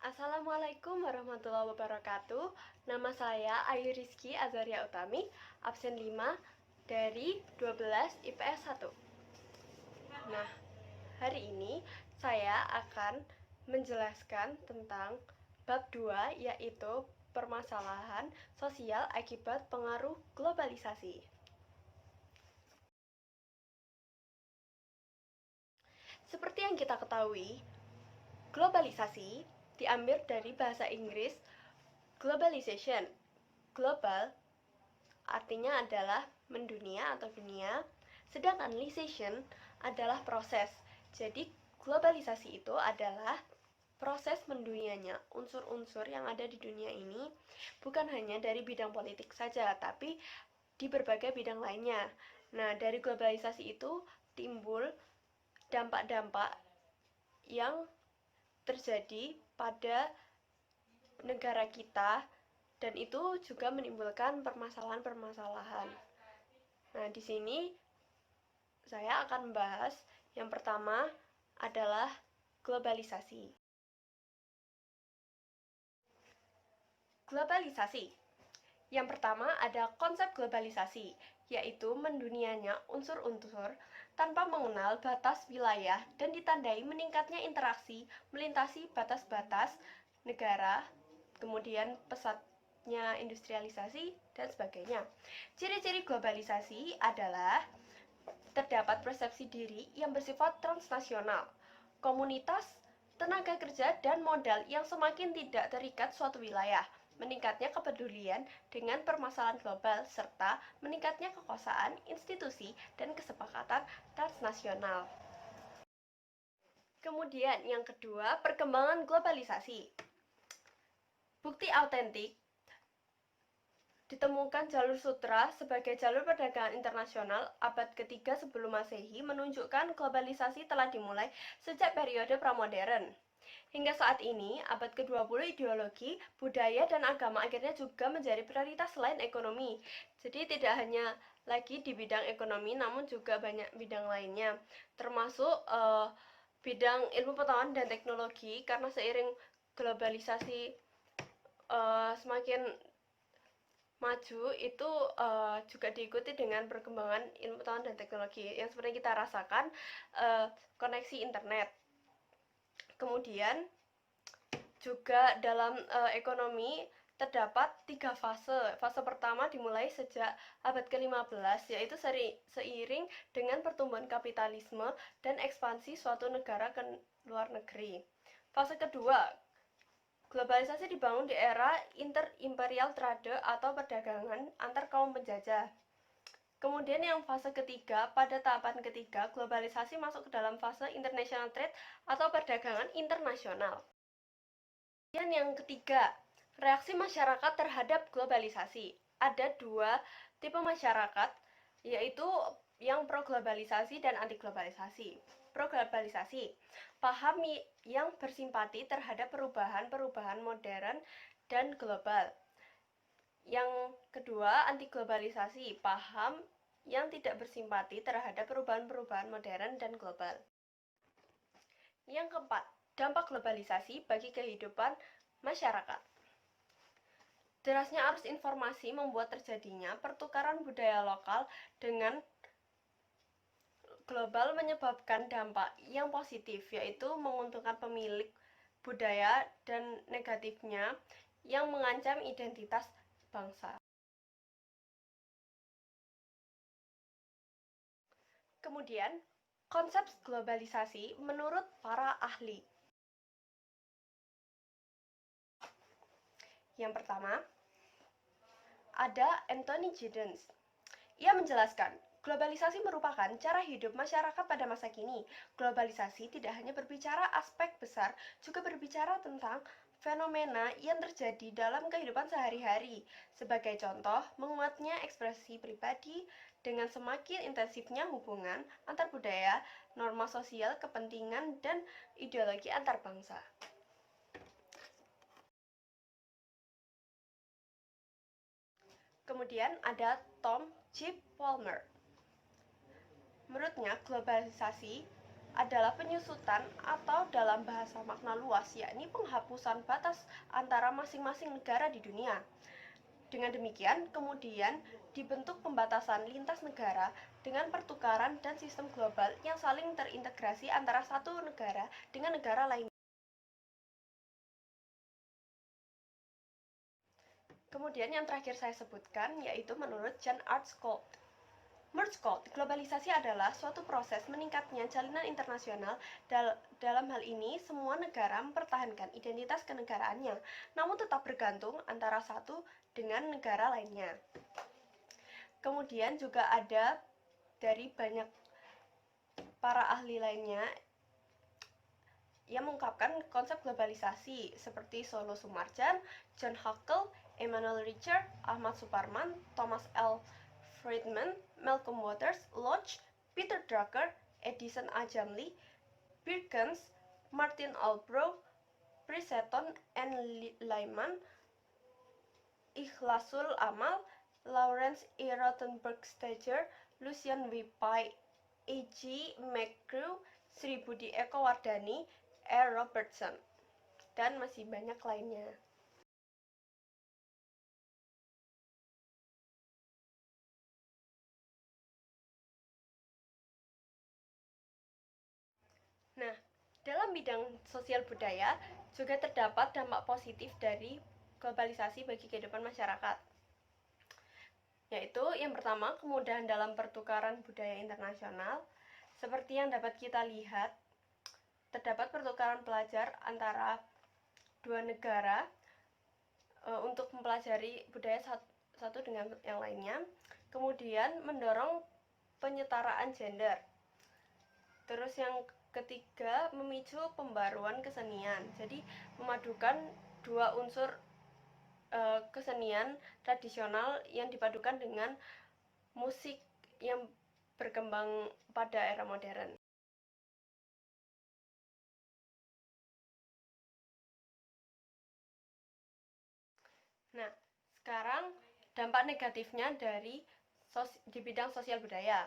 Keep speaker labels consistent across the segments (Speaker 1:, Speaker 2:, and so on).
Speaker 1: Assalamualaikum warahmatullahi wabarakatuh. Nama saya Ayu Rizky Azaria Utami, absen 5 dari 12 IPS 1. Nah, hari ini saya akan menjelaskan tentang bab 2, yaitu permasalahan sosial akibat pengaruh globalisasi. Seperti yang kita ketahui, globalisasi diambil dari bahasa Inggris globalization. Global artinya adalah mendunia atau dunia, sedangkan lisation adalah proses. Jadi globalisasi itu adalah proses mendunianya unsur-unsur yang ada di dunia ini, bukan hanya dari bidang politik saja, tapi di berbagai bidang lainnya. Nah, dari globalisasi itu timbul dampak-dampak yang terjadi pada negara kita, dan itu juga menimbulkan permasalahan-permasalahan. Nah, di sini saya akan membahas yang pertama adalah globalisasi. Globalisasi. Yang pertama ada konsep globalisasi, yaitu mendunianya unsur-unsur tanpa mengenal batas wilayah dan ditandai meningkatnya interaksi melintasi batas-batas negara, kemudian pesatnya industrialisasi, dan sebagainya. Ciri-ciri globalisasi adalah terdapat persepsi diri yang bersifat transnasional, komunitas, tenaga kerja, dan modal yang semakin tidak terikat suatu wilayah, meningkatnya kepedulian dengan permasalahan global, serta meningkatnya kekuasaan institusi dan kesepakatan transnasional. Kemudian yang kedua, perkembangan globalisasi. Bukti autentik ditemukan jalur sutra sebagai jalur perdagangan internasional abad ketiga sebelum Masehi menunjukkan globalisasi telah dimulai sejak periode pramodern. Hingga saat ini, abad ke-20, ideologi, budaya, dan agama akhirnya juga menjadi prioritas selain ekonomi. Jadi tidak hanya lagi di bidang ekonomi, namun juga banyak bidang lainnya, termasuk bidang ilmu pengetahuan dan teknologi, karena seiring globalisasi semakin maju, itu juga diikuti dengan perkembangan ilmu pengetahuan dan teknologi yang seperti kita rasakan, koneksi internet. Kemudian juga dalam ekonomi terdapat 3 fase. Fase pertama dimulai sejak abad ke-15, yaitu seiring dengan pertumbuhan kapitalisme dan ekspansi suatu negara ke luar negeri. Fase kedua, globalisasi dibangun di era inter-imperial trade atau perdagangan antar kaum penjajah. Kemudian yang fase ketiga, pada tahapan ketiga, globalisasi masuk ke dalam fase international trade atau perdagangan internasional. Dan yang ketiga, reaksi masyarakat terhadap globalisasi. Ada 2 tipe masyarakat, yaitu yang pro-globalisasi dan anti-globalisasi. Pro-globalisasi, paham yang bersimpati terhadap perubahan-perubahan modern dan global. Yang kedua, anti-globalisasi, paham yang tidak bersimpati terhadap perubahan-perubahan modern dan global. Yang keempat, dampak globalisasi bagi kehidupan masyarakat. Derasnya arus informasi membuat terjadinya pertukaran budaya lokal dengan global menyebabkan dampak yang positif, yaitu menguntungkan pemilik budaya, dan negatifnya yang mengancam identitas bangsa. Kemudian, konsep globalisasi menurut para ahli. Yang pertama, ada Anthony Giddens. Ia menjelaskan, globalisasi merupakan cara hidup masyarakat pada masa kini. Globalisasi tidak hanya berbicara aspek besar, juga berbicara tentang fenomena yang terjadi dalam kehidupan sehari-hari. Sebagai contoh, menguatnya ekspresi pribadi dengan semakin intensifnya hubungan antar budaya, norma sosial, kepentingan, dan ideologi antar bangsa. Kemudian ada Tom Chip Palmer. Menurutnya, globalisasi adalah penyusutan atau dalam bahasa makna luas, yakni penghapusan batas antara masing-masing negara di dunia. Dengan demikian, kemudian dibentuk pembatasan lintas negara dengan pertukaran dan sistem global yang saling terintegrasi antara satu negara dengan negara lain. Kemudian yang terakhir saya sebutkan yaitu menurut Jan Artskold. Merge-Code, globalisasi adalah suatu proses meningkatnya jalinan internasional. Dalam hal ini, semua negara mempertahankan identitas kenegaraannya, namun tetap bergantung antara satu dengan negara lainnya. Kemudian juga ada dari banyak para ahli lainnya yang mengungkapkan konsep globalisasi seperti Solo Sumarjan, John Haskell, Emmanuel Richard, Ahmad Suparman, Thomas L. Friedman, Malcolm Waters, Lodge, Peter Drucker, Edison A. Jamley, Birkens, Martin Albrow, Princeton N. Lyman, Ikhlasul Amal, Lawrence E. Rothenberg-Stager, Lucian W. Pye, E. G. McGrew, Sri Budi Eko Wardani, R. Robertson, dan masih banyak lainnya. Nah, dalam bidang sosial budaya juga terdapat dampak positif dari globalisasi bagi kehidupan masyarakat. Yaitu yang pertama, kemudahan dalam pertukaran budaya internasional. Seperti yang dapat kita lihat, terdapat pertukaran pelajar antara dua negara untuk mempelajari budaya satu dengan yang lainnya. Kemudian mendorong penyetaraan gender. Terus yang ketiga, memicu pembaruan kesenian. Jadi memadukan dua unsur kesenian tradisional yang dipadukan dengan musik yang berkembang pada era modern. Nah, sekarang dampak negatifnya di bidang sosial budaya,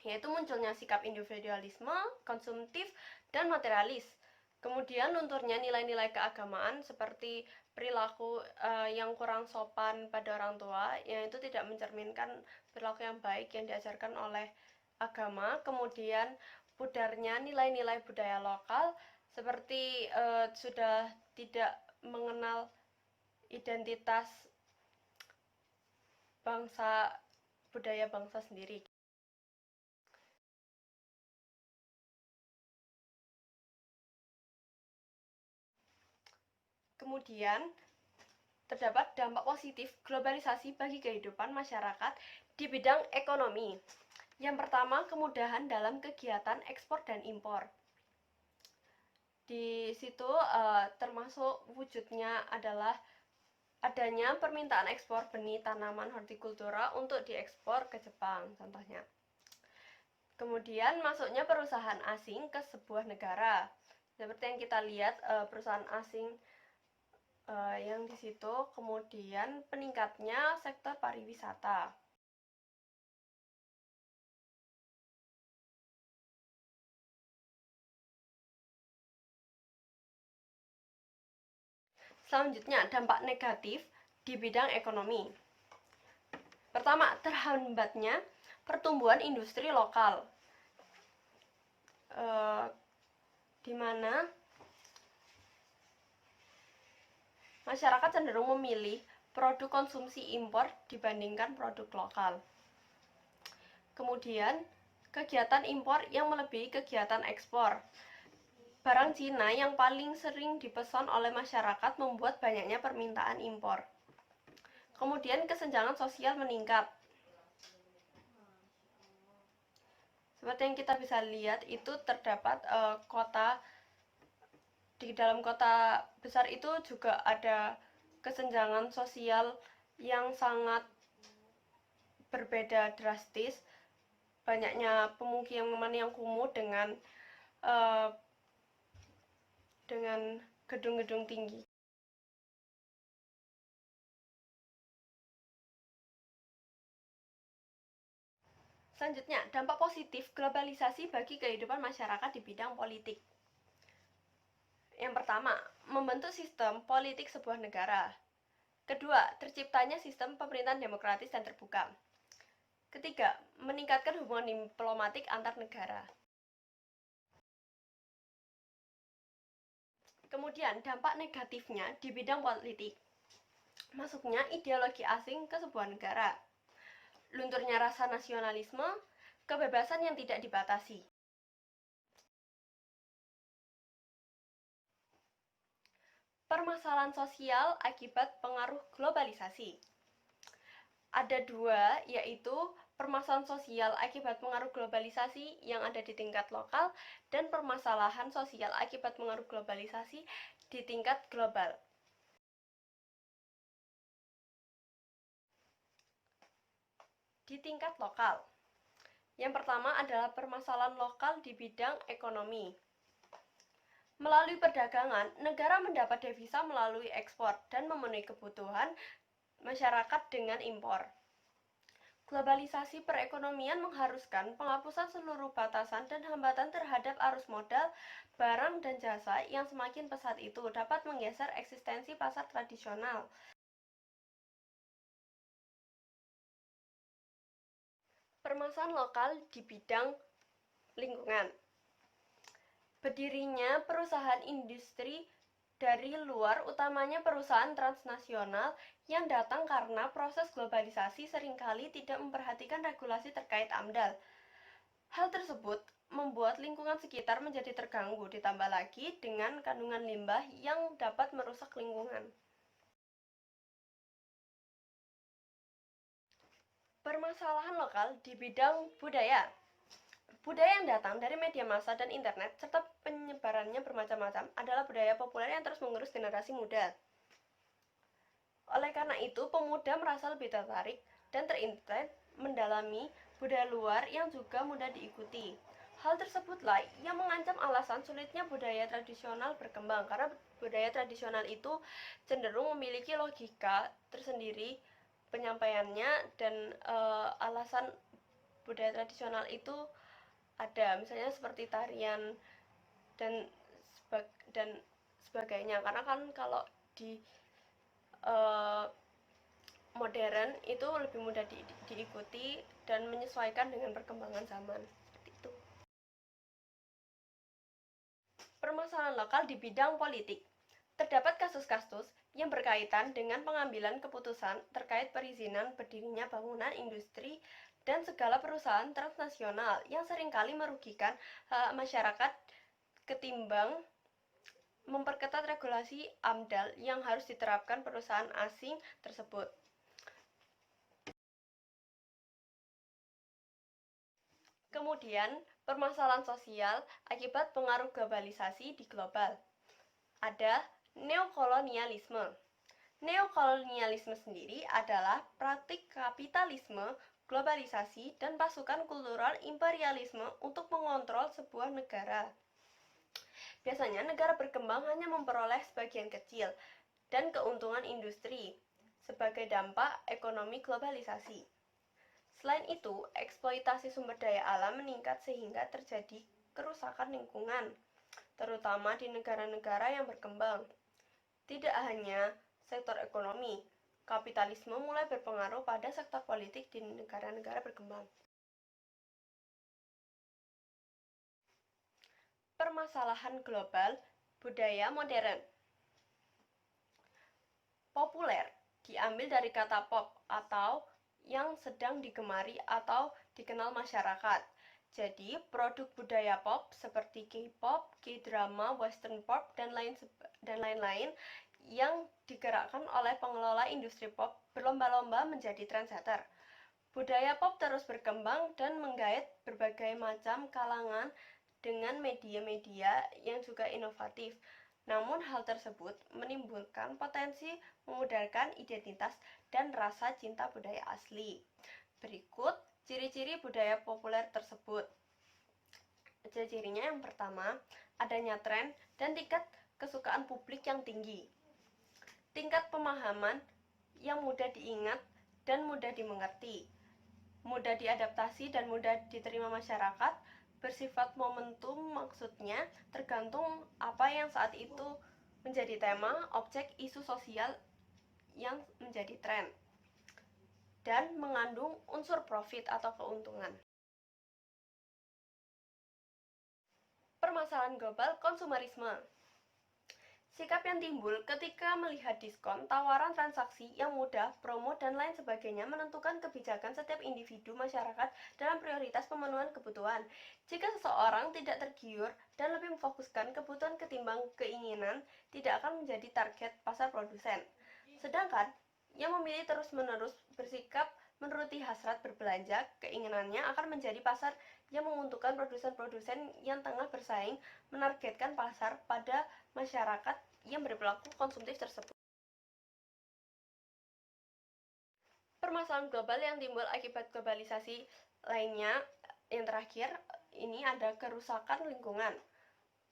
Speaker 1: yaitu munculnya sikap individualisme, konsumtif, dan materialis. Kemudian lunturnya nilai-nilai keagamaan seperti perilaku yang kurang sopan pada orang tua, yang itu tidak mencerminkan perilaku yang baik yang diajarkan oleh agama. Kemudian pudarnya nilai-nilai budaya lokal seperti sudah tidak mengenal identitas bangsa, budaya bangsa sendiri. Kemudian terdapat dampak positif globalisasi bagi kehidupan masyarakat di bidang ekonomi. Yang pertama, kemudahan dalam kegiatan ekspor dan impor. Di situ termasuk wujudnya adalah adanya permintaan ekspor benih tanaman hortikultura untuk diekspor ke Jepang, contohnya. Kemudian masuknya perusahaan asing ke sebuah negara. Seperti yang kita lihat, perusahaan asing yang di situ, kemudian peningkatnya sektor pariwisata. Selanjutnya, dampak negatif di bidang ekonomi. Pertama, terhambatnya pertumbuhan industri lokal, di mana masyarakat cenderung memilih produk konsumsi impor dibandingkan produk lokal. Kemudian, kegiatan impor yang melebihi kegiatan ekspor. Barang Cina yang paling sering dipesan oleh masyarakat membuat banyaknya permintaan impor. Kemudian, kesenjangan sosial meningkat. Seperti yang kita bisa lihat, itu terdapat di dalam kota besar itu juga ada kesenjangan sosial yang sangat berbeda drastis. Banyaknya pemukiman yang kumuh dengan gedung-gedung tinggi. Selanjutnya, dampak positif globalisasi bagi kehidupan masyarakat di bidang politik. Yang pertama, membentuk sistem politik sebuah negara. Kedua, terciptanya sistem pemerintahan demokratis dan terbuka. Ketiga, meningkatkan hubungan diplomatik antar negara. Kemudian, dampak negatifnya di bidang politik. Masuknya ideologi asing ke sebuah negara. Lunturnya rasa nasionalisme, kebebasan yang tidak dibatasi. Permasalahan sosial akibat pengaruh globalisasi. Ada dua, yaitu permasalahan sosial akibat pengaruh globalisasi yang ada di tingkat lokal dan permasalahan sosial akibat pengaruh globalisasi di tingkat global. Di tingkat lokal, yang pertama adalah permasalahan lokal di bidang ekonomi. Melalui perdagangan, negara mendapat devisa melalui ekspor dan memenuhi kebutuhan masyarakat dengan impor. Globalisasi perekonomian mengharuskan penghapusan seluruh batasan dan hambatan terhadap arus modal, barang, dan jasa yang semakin pesat itu dapat menggeser eksistensi pasar tradisional. Permasalahan lokal di bidang lingkungan. Berdirinya perusahaan industri dari luar, utamanya perusahaan transnasional yang datang karena proses globalisasi seringkali tidak memperhatikan regulasi terkait AMDAL. Hal tersebut membuat lingkungan sekitar menjadi terganggu, ditambah lagi dengan kandungan limbah yang dapat merusak lingkungan. Permasalahan lokal di bidang budaya. Budaya yang datang dari media massa dan internet serta penyebarannya bermacam-macam adalah budaya populer yang terus mengurus generasi muda. Oleh karena itu, pemuda merasa lebih tertarik dan terinteres mendalami budaya luar yang juga mudah diikuti. Hal tersebutlah yang mengancam alasan sulitnya budaya tradisional berkembang, karena budaya tradisional itu cenderung memiliki logika tersendiri penyampaiannya, dan alasan budaya tradisional itu ada, misalnya seperti tarian dan sebagainya. Karena kan kalau di modern itu lebih mudah diikuti dan menyesuaikan dengan perkembangan zaman. Seperti itu. Permasalahan lokal di bidang politik. Terdapat kasus-kasus yang berkaitan dengan pengambilan keputusan terkait perizinan berdirinya bangunan industri dan segala perusahaan transnasional yang seringkali merugikan masyarakat ketimbang memperketat regulasi AMDAL yang harus diterapkan perusahaan asing tersebut. Kemudian, permasalahan sosial akibat pengaruh globalisasi di global. Ada neokolonialisme. Neokolonialisme sendiri adalah praktik kapitalisme, globalisasi, dan pasukan kultural imperialisme untuk mengontrol sebuah negara. Biasanya negara berkembang hanya memperoleh sebagian kecil dan keuntungan industri sebagai dampak ekonomi globalisasi. Selain itu, eksploitasi sumber daya alam meningkat sehingga terjadi kerusakan lingkungan, terutama di negara-negara yang berkembang. Tidak hanya sektor ekonomi, kapitalisme mulai berpengaruh pada sektor politik di negara-negara berkembang. Permasalahan global budaya modern. Populer diambil dari kata pop atau yang sedang digemari atau dikenal masyarakat. Jadi, produk budaya pop seperti K-pop, K-drama, western pop, dan lain-lain yang digerakkan oleh pengelola industri pop berlomba-lomba menjadi trendsetter. Budaya pop terus berkembang dan menggait berbagai macam kalangan dengan media-media yang juga inovatif. Namun hal tersebut menimbulkan potensi memudarkan identitas dan rasa cinta budaya asli. Berikut ciri-ciri budaya populer tersebut. Ciri-cirinya yang pertama, adanya tren dan tingkat kesukaan publik yang tinggi. Tingkat pemahaman yang mudah diingat dan mudah dimengerti. mudah diadaptasi dan mudah diterima masyarakat, bersifat momentum, maksudnya tergantung apa yang saat itu menjadi tema, objek, isu sosial yang menjadi tren, dan mengandung unsur profit atau keuntungan. Permasalahan global konsumerisme. Sikap yang timbul ketika melihat diskon, tawaran transaksi yang mudah, promo, dan lain sebagainya menentukan kebijakan setiap individu masyarakat dalam prioritas pemenuhan kebutuhan. Jika seseorang tidak tergiur dan lebih memfokuskan kebutuhan ketimbang keinginan, tidak akan menjadi target pasar produsen. Sedangkan yang memilih terus-menerus bersikap menuruti hasrat berbelanja, keinginannya akan menjadi pasar yang menguntungkan produsen-produsen yang tengah bersaing menargetkan pasar pada masyarakat yang berperilaku konsumtif tersebut. Permasalahan global yang timbul akibat globalisasi lainnya yang terakhir ini ada kerusakan lingkungan.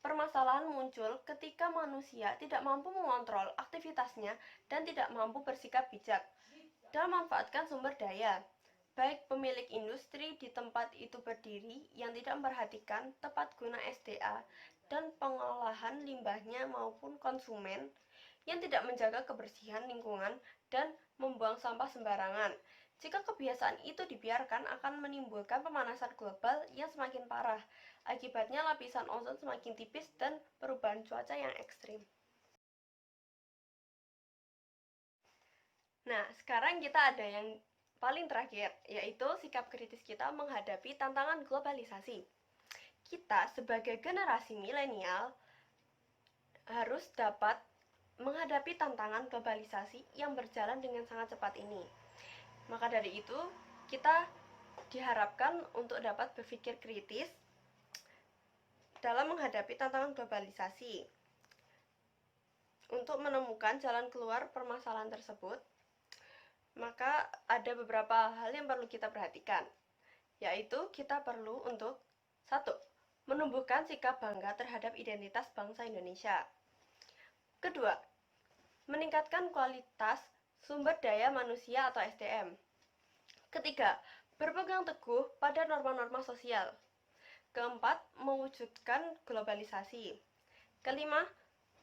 Speaker 1: Permasalahan muncul ketika manusia tidak mampu mengontrol aktivitasnya dan tidak mampu bersikap bijak dalam memanfaatkan sumber daya, baik pemilik industri di tempat itu berdiri yang tidak memperhatikan tepat guna SDA dan pengolahan limbahnya maupun konsumen yang tidak menjaga kebersihan lingkungan dan membuang sampah sembarangan. Jika kebiasaan itu dibiarkan akan menimbulkan pemanasan global yang semakin parah. Akibatnya lapisan ozon semakin tipis dan perubahan cuaca yang ekstrim. Nah, sekarang kita ada yang paling terakhir, yaitu sikap kritis kita menghadapi tantangan globalisasi. Kita sebagai generasi milenial harus dapat menghadapi tantangan globalisasi yang berjalan dengan sangat cepat ini. Maka dari itu, kita diharapkan untuk dapat berpikir kritis dalam menghadapi tantangan globalisasi. Untuk menemukan jalan keluar permasalahan tersebut, maka ada beberapa hal yang perlu kita perhatikan, yaitu kita perlu untuk 1. Menumbuhkan sikap bangga terhadap identitas bangsa Indonesia. Kedua, meningkatkan kualitas sumber daya manusia atau SDM. Ketiga, berpegang teguh pada norma-norma sosial. Keempat, mewujudkan globalisasi. Kelima,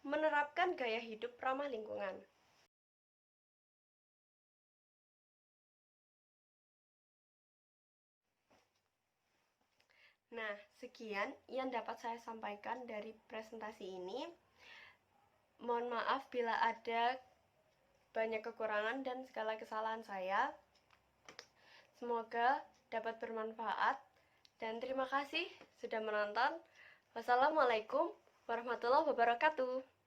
Speaker 1: menerapkan gaya hidup ramah lingkungan. Nah, sekian yang dapat saya sampaikan dari presentasi ini. Mohon maaf bila ada banyak kekurangan dan segala kesalahan saya. Semoga dapat bermanfaat dan terima kasih sudah menonton. Wassalamualaikum warahmatullahi wabarakatuh.